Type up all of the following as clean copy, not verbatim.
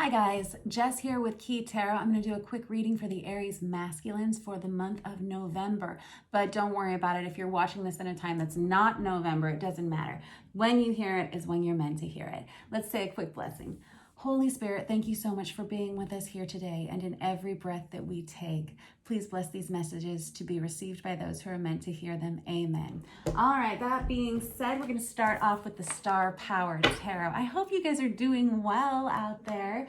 Hi guys, Jess here with Key Tarot. I'm going to do a quick reading for the Aries masculines for the month of November. But don't worry about it. If you're watching this in a time that's not November, it doesn't matter. When you hear it is when you're meant to hear it. Let's say a quick blessing. Holy Spirit, thank you so much for being with us here today and in every breath that we take. Please bless these messages to be received by those who are meant to hear them. Amen. All right, that being said, we're going to start off with the Star Power Tarot. I hope you guys are doing well out there.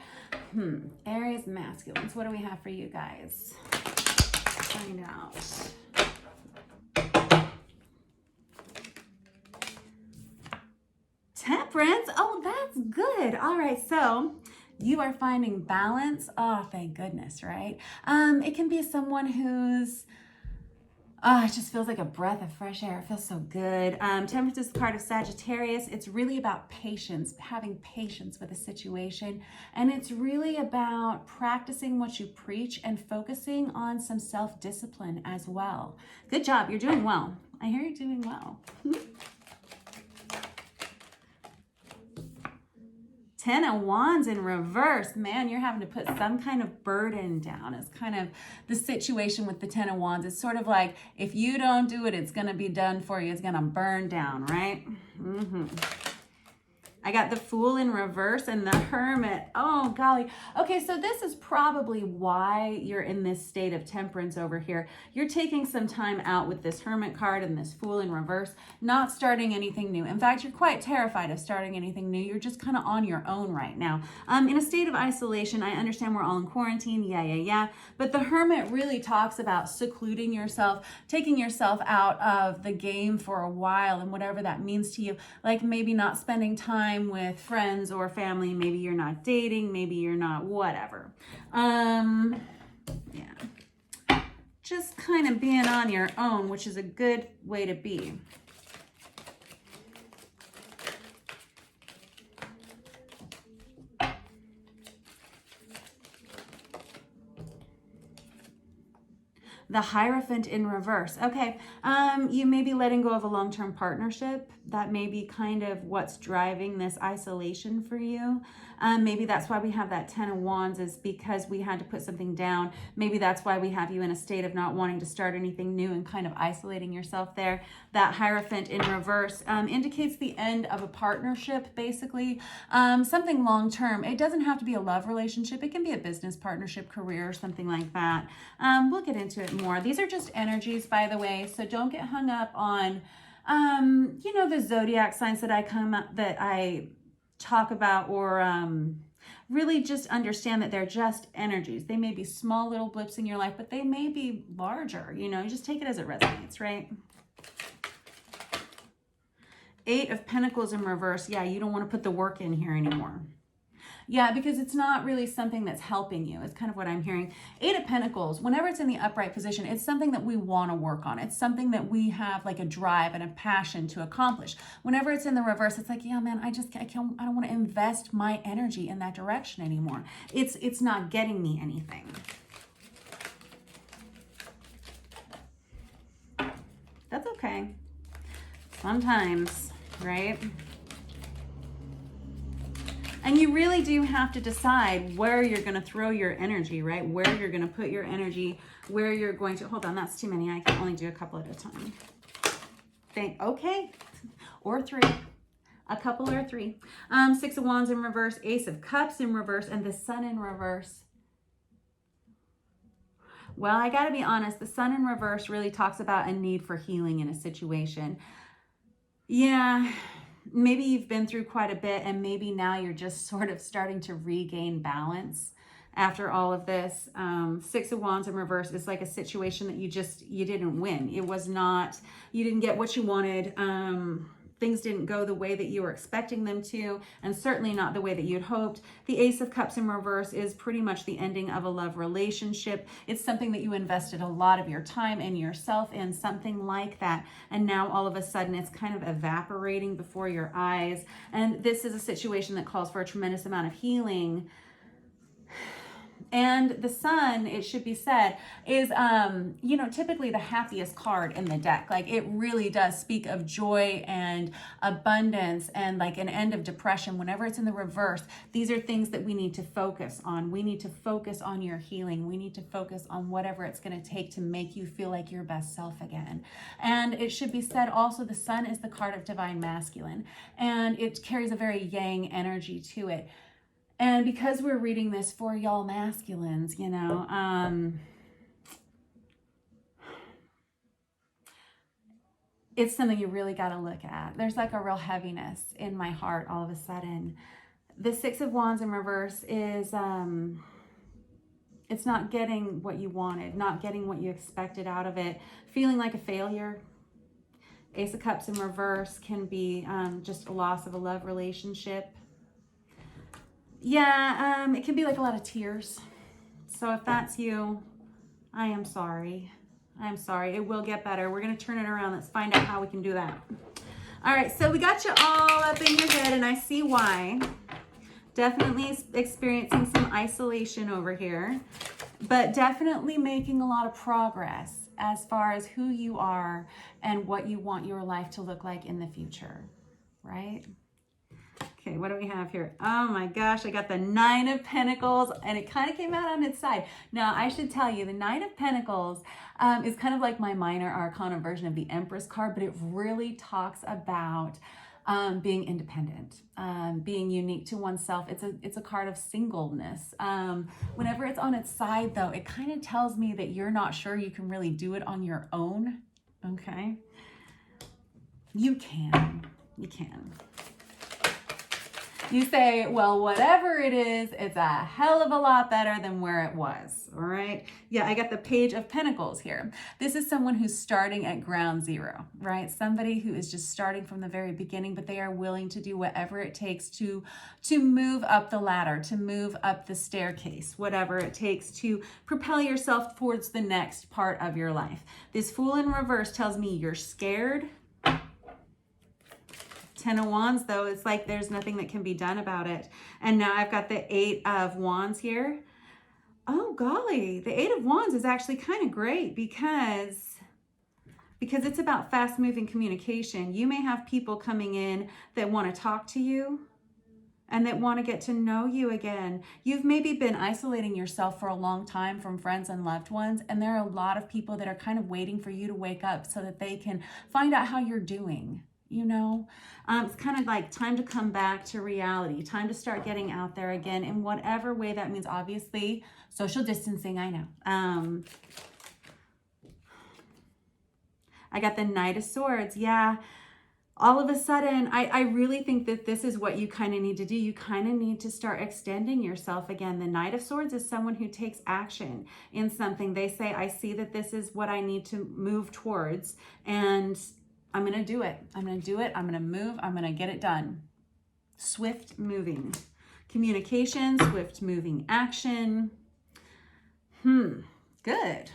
Aries masculines, what do we have for you guys? Find out. Temperance. Oh, that's good. All right. So you are finding balance. Oh, thank goodness, right? It can be someone who's, it just feels like a breath of fresh air. It feels so good. Temperance is the card of Sagittarius. It's really about patience, having patience with a situation. And it's really about practicing what you preach and focusing on some self-discipline as well. Good job. You're doing well. I hear you're doing well. 10 of Wands in reverse. Man, you're having to put some kind of burden down. It's kind of the situation with the 10 of Wands. It's sort of like, if you don't do it, it's going to be done for you. It's going to burn down, right? I got the Fool in reverse and the Hermit. Oh, golly. Okay, so this is probably why you're in this state of temperance over here. You're taking some time out with this Hermit card and this Fool in reverse, not starting anything new. In fact, you're quite terrified of starting anything new. You're just kind of on your own right now. In a state of isolation. I understand we're all in quarantine. Yeah. But the Hermit really talks about secluding yourself, taking yourself out of the game for a while and whatever that means to you. Like maybe not spending time with friends or family. Maybe you're not dating. Maybe you're not whatever. Just kind of being on your own, which is a good way to be. The Hierophant in reverse. Okay, you may be letting go of a long-term partnership. That may be kind of what's driving this isolation for you. Maybe that's why we have that 10 of Wands, is because we had to put something down. Maybe that's why we have you in a state of not wanting to start anything new and kind of isolating yourself there. That Hierophant in reverse indicates the end of a partnership, basically. Something long-term. It doesn't have to be a love relationship. It can be a business partnership, career, or something like that. We'll get into it more. These are just energies, by the way, so don't get hung up on the zodiac signs that I talk about, or really just understand that they're just energies. They may be small little blips in your life, but they may be larger. You just take it as it resonates, right? 8 of Pentacles in reverse. Yeah, you don't want to put the work in here anymore. Yeah, because it's not really something that's helping you. It's kind of what I'm hearing. 8 of Pentacles, whenever it's in the upright position, it's something that we want to work on. It's something that we have like a drive and a passion to accomplish. Whenever it's in the reverse, it's like, yeah, man, I don't want to invest my energy in that direction anymore. It's not getting me anything. That's okay. Sometimes, right? And you really do have to decide where you're going to throw your energy, right? Where you're going to put your energy, where you're going to... Hold on, that's too many. I can only do a couple at a time. Okay. Or 3. A couple or 3. 6 of Wands in reverse, Ace of Cups in reverse, and the Sun in reverse. Well, I got to be honest. The Sun in reverse really talks about a need for healing in a situation. Yeah. Maybe you've been through quite a bit, and maybe now you're just sort of starting to regain balance after all of this. 6 of Wands in reverse is like a situation that you didn't win. It was not, you didn't get what you wanted. Things didn't go the way that you were expecting them to, and certainly not the way that you'd hoped. The Ace of Cups in reverse is pretty much the ending of a love relationship. It's something that you invested a lot of your time and yourself in, something like that. And now all of a sudden it's kind of evaporating before your eyes. And this is a situation that calls for a tremendous amount of healing. And the sun, it should be said, is, you know, typically the happiest card in the deck. Like, it really does speak of joy and abundance and like an end of depression. Whenever it's in the reverse, these are things that we need to focus on. We need to focus on your healing. We need to focus on whatever it's going to take to make you feel like your best self again. And it should be said also, the sun is the card of divine masculine, and it carries a very yang energy to it. And because we're reading this for y'all masculines, you know, it's something you really got to look at. There's like a real heaviness in my heart all of a sudden. The Six of Wands in reverse is, it's not getting what you wanted, not getting what you expected out of it, feeling like a failure. Ace of Cups in reverse can be just a loss of a love relationship. Yeah, it can be like a lot of tears. So if that's you, I am sorry. I'm sorry. It will get better. We're going to turn it around. Let's find out how we can do that. All right, so we got you all up in your head, and I see why. Definitely experiencing some isolation over here, but definitely making a lot of progress as far as who you are and what you want your life to look like in the future, right? Okay, what do we have here? Oh my gosh, I got the Nine of Pentacles, and it kind of came out on its side. Now, I should tell you, the Nine of Pentacles is kind of like my minor arcana version of the Empress card, but it really talks about being independent, being unique to oneself. It's a card of singleness. Whenever it's on its side, though, it kind of tells me that you're not sure you can really do it on your own, okay? You can. You can. You say, well, whatever it is, it's a hell of a lot better than where it was, all right? Yeah, I got the Page of Pentacles here. This is someone who's starting at ground zero, right? Somebody who is just starting from the very beginning, but they are willing to do whatever it takes to move up the ladder, to move up the staircase, whatever it takes to propel yourself towards the next part of your life. This Fool in reverse tells me you're scared. Ten of Wands, though, it's like there's nothing that can be done about it. And now I've got the Eight of Wands here. Oh, golly. The Eight of Wands is actually kind of great because it's about fast-moving communication. You may have people coming in that want to talk to you and that want to get to know you again. You've maybe been isolating yourself for a long time from friends and loved ones, and there are a lot of people that are kind of waiting for you to wake up so that they can find out how you're doing. You know, it's kind of like time to come back to reality, time to start getting out there again in whatever way that means. Obviously, social distancing, I know. I got the Knight of Swords. Yeah, all of a sudden, I really think that this is what you kind of need to do. You kind of need to start extending yourself again. The Knight of Swords is someone who takes action in something. They say, I see that this is what I need to move towards, and I'm going to do it. I'm going to do it. I'm going to move. I'm going to get it done. Swift moving communication, swift moving action. Good.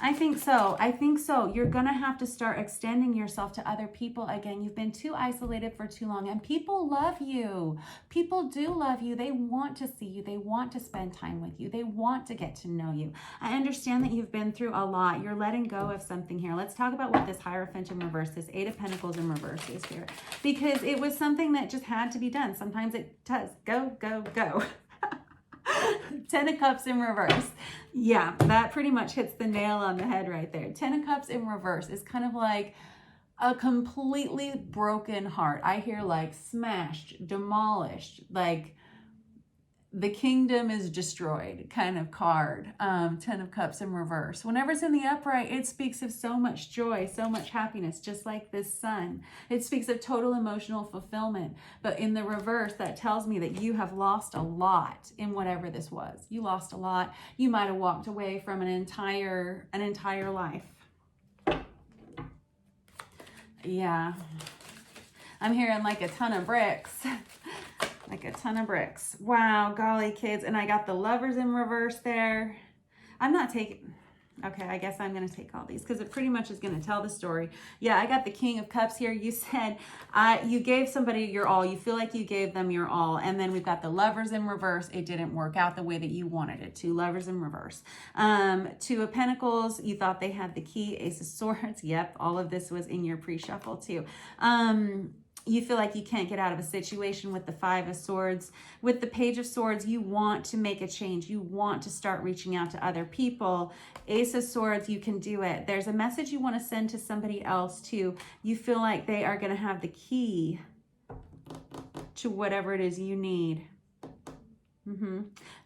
I think so. I think so. You're going to have to start extending yourself to other people again. You've been too isolated for too long, and people love you. People do love you. They want to see you. They want to spend time with you. They want to get to know you. I understand that you've been through a lot. You're letting go of something here. Let's talk about what this Hierophant in reverse, this Eight of Pentacles in reverse is here, because it was something that just had to be done. Sometimes it does. Go, go, go. Ten of Cups in reverse. Yeah, that pretty much hits the nail on the head right there. Ten of Cups in reverse is kind of like a completely broken heart. I hear like smashed, demolished, like the kingdom is destroyed kind of card. Ten of Cups in reverse. Whenever it's in the upright, it speaks of so much joy, so much happiness, just like this sun. It speaks of total emotional fulfillment. But in the reverse, that tells me that you have lost a lot in whatever this was. You lost a lot. You might have walked away from an entire life. Yeah. I'm hearing like a ton of bricks. Like a ton of bricks. Wow, golly, kids. And I got the Lovers in reverse there. I'm not taking Okay, I guess I'm going to take all these because it pretty much is going to tell the story. Yeah, I got the King of Cups here. You said you gave somebody your all. You feel like you gave them your all. And then we've got the Lovers in reverse. It didn't work out the way that you wanted it to. Lovers in reverse. Two of Pentacles. You thought they had the key. Ace of Swords. Yep, all of this was in your pre-shuffle too. You feel like you can't get out of a situation with the Five of Swords. With the Page of Swords, you want to make a change. You want to start reaching out to other people. Ace of Swords, you can do it. There's a message you want to send to somebody else too. You feel like they are going to have the key to whatever it is you need.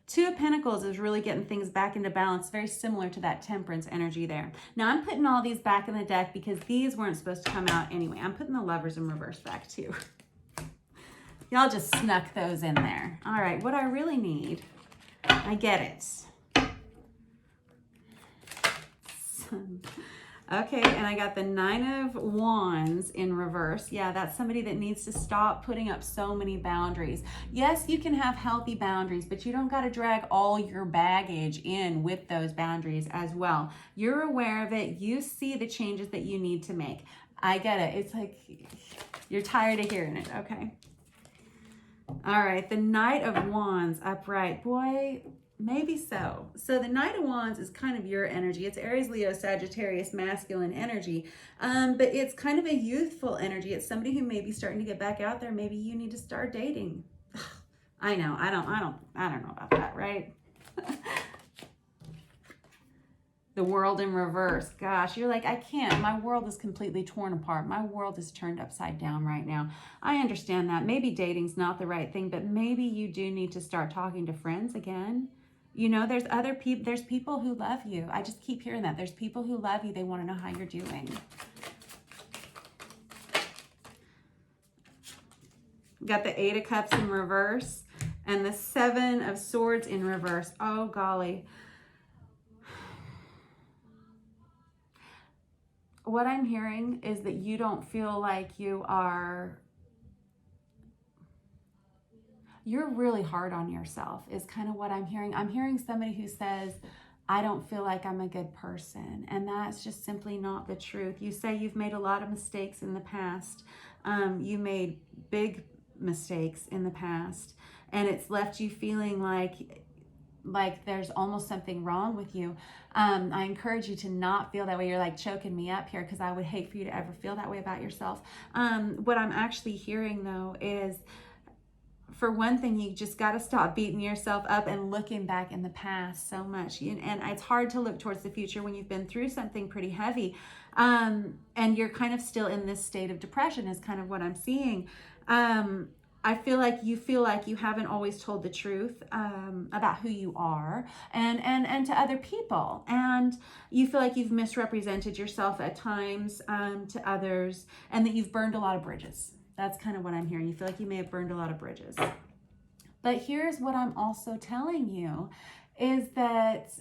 Two of Pentacles is really getting things back into balance, very similar to that Temperance energy there. Now, I'm putting all these back in the deck because these weren't supposed to come out anyway. I'm putting the Lovers in reverse back too. Y'all just snuck those in there. All right, what I really need, I get it. Okay, and I got the Nine of Wands in reverse. Yeah, that's somebody that needs to stop putting up so many boundaries. Yes, you can have healthy boundaries, but you don't got to drag all your baggage in with those boundaries as well. You're aware of it. You see the changes that you need to make. I get it. It's like you're tired of hearing it. Okay. All right, the Knight of Wands upright. Boy, maybe so. So the Knight of Wands is kind of your energy. It's Aries, Leo, Sagittarius, masculine energy. But it's kind of a youthful energy. It's somebody who may be starting to get back out there. Maybe you need to start dating. I know. I don't know about that, right? The World in reverse. Gosh, you're like, I can't. My world is completely torn apart. My world is turned upside down right now. I understand that. Maybe dating's not the right thing, but maybe you do need to start talking to friends again. You know, there's other people, there's people who love you. I just keep hearing that. There's people who love you. They want to know how you're doing. Got the Eight of Cups in reverse and the Seven of Swords in reverse. Oh, golly. What I'm hearing is that you don't feel like you're really hard on yourself is kind of what I'm hearing. I'm hearing somebody who says, I don't feel like I'm a good person. And that's just simply not the truth. You say you've made a lot of mistakes in the past. You made big mistakes in the past. And it's left you feeling like there's almost something wrong with you. I encourage you to not feel that way. You're like choking me up here because I would hate for you to ever feel that way about yourself. What I'm actually hearing though is, for one thing, you just got to stop beating yourself up and looking back in the past so much. And it's hard to look towards the future when you've been through something pretty heavy. And you're kind of still in this state of depression is kind of what I'm seeing. I feel like you haven't always told the truth about who you are and to other people. And you feel like you've misrepresented yourself at times to others and that you've burned a lot of bridges. That's kind of what I'm hearing. You feel like you may have burned a lot of bridges. But here's what I'm also telling you is that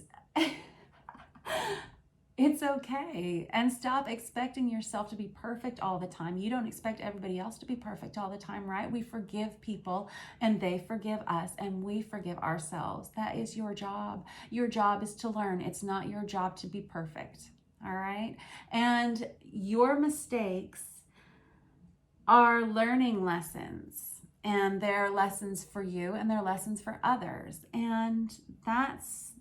it's okay. And stop expecting yourself to be perfect all the time. You don't expect everybody else to be perfect all the time, right? We forgive people and they forgive us and we forgive ourselves. That is your job. Your job is to learn. It's not your job to be perfect. All right? And your mistakes are learning lessons, and they're lessons for you and they're lessons for others, and that's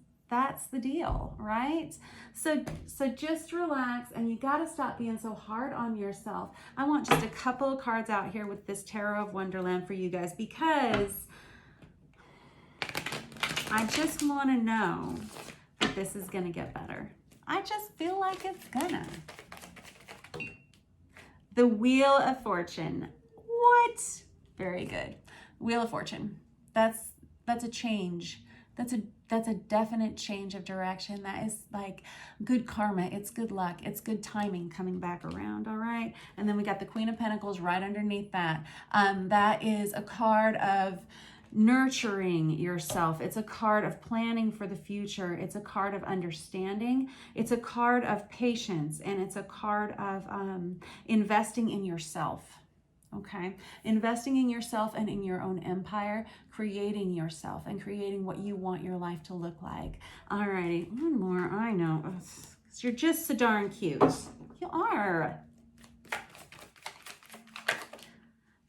the deal, right? So just relax, and you got to stop being so hard on yourself. I want just a couple of cards out here with this Tarot of Wonderland for you guys, because I just want to know that this is going to get better. I just feel like it's gonna. The Wheel of Fortune. What? Very good. Wheel of Fortune. That's a change. That's a definite change of direction. That is like good karma. It's good luck. It's good timing coming back around. All right. And then we got the Queen of Pentacles right underneath that. That is a card of nurturing yourself. It's a card of planning for the future. It's a card of understanding. It's a card of patience, and it's a card of investing in yourself. Okay, investing in yourself and in your own empire, creating yourself and creating what you want your life to look like. Alrighty, one more. I know, you're just so darn cute. You are.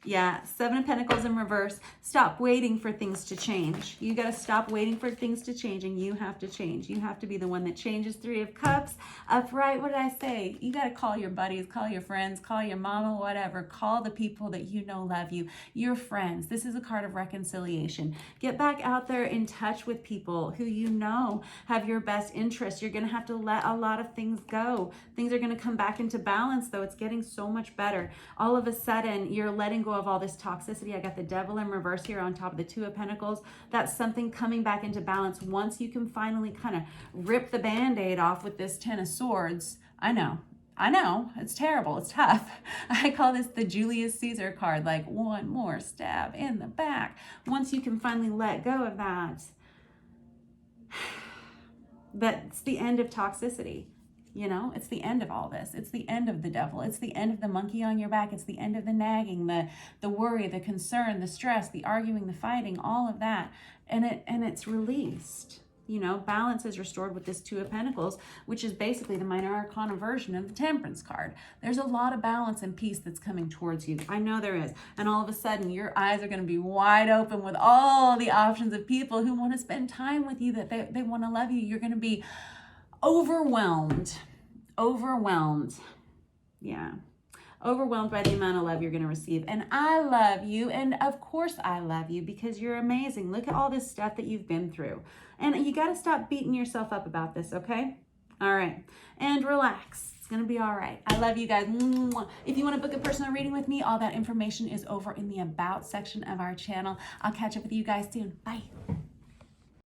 Yeah, Seven of Pentacles in reverse. Stop waiting for things to change. You got to stop waiting for things to change, and you have to change. You have to be the one that changes. Three of Cups, upright. What did I say? You got to call your buddies, call your friends, call your mama, whatever. Call the people that you know love you, your friends. This is a card of reconciliation. Get back out there in touch with people who you know have your best interests. You're going to have to let a lot of things go. Things are going to come back into balance, though. It's getting so much better. All of a sudden, you're letting go of all this toxicity. I got the Devil in reverse here on top of the Two of Pentacles. That's something coming back into balance once you can finally kind of rip the Band-Aid off with this Ten of Swords. I know, it's terrible, it's tough. I call this the Julius Caesar card, like one more stab in the back. Once you can finally let go of that, that's the end of toxicity. You know, it's the end of all this. It's the end of the devil. It's the end of the monkey on your back. It's the end of the nagging, the worry, the concern, the stress, the arguing, the fighting, all of that. And it's released. You know, balance is restored with this Two of Pentacles, which is basically the minor arcana version of the Temperance card. There's a lot of balance and peace that's coming towards you. I know there is. And all of a sudden, your eyes are going to be wide open with all the options of people who want to spend time with you, that they want to love you. You're going to be overwhelmed. Yeah. Overwhelmed by the amount of love you're going to receive. And I love you. And of course I love you, because you're amazing. Look at all this stuff that you've been through. And you got to stop beating yourself up about this, okay? All right. And relax. It's going to be all right. I love you guys. If you want to book a personal reading with me, all that information is over in the About section of our channel. I'll catch up with you guys soon. Bye.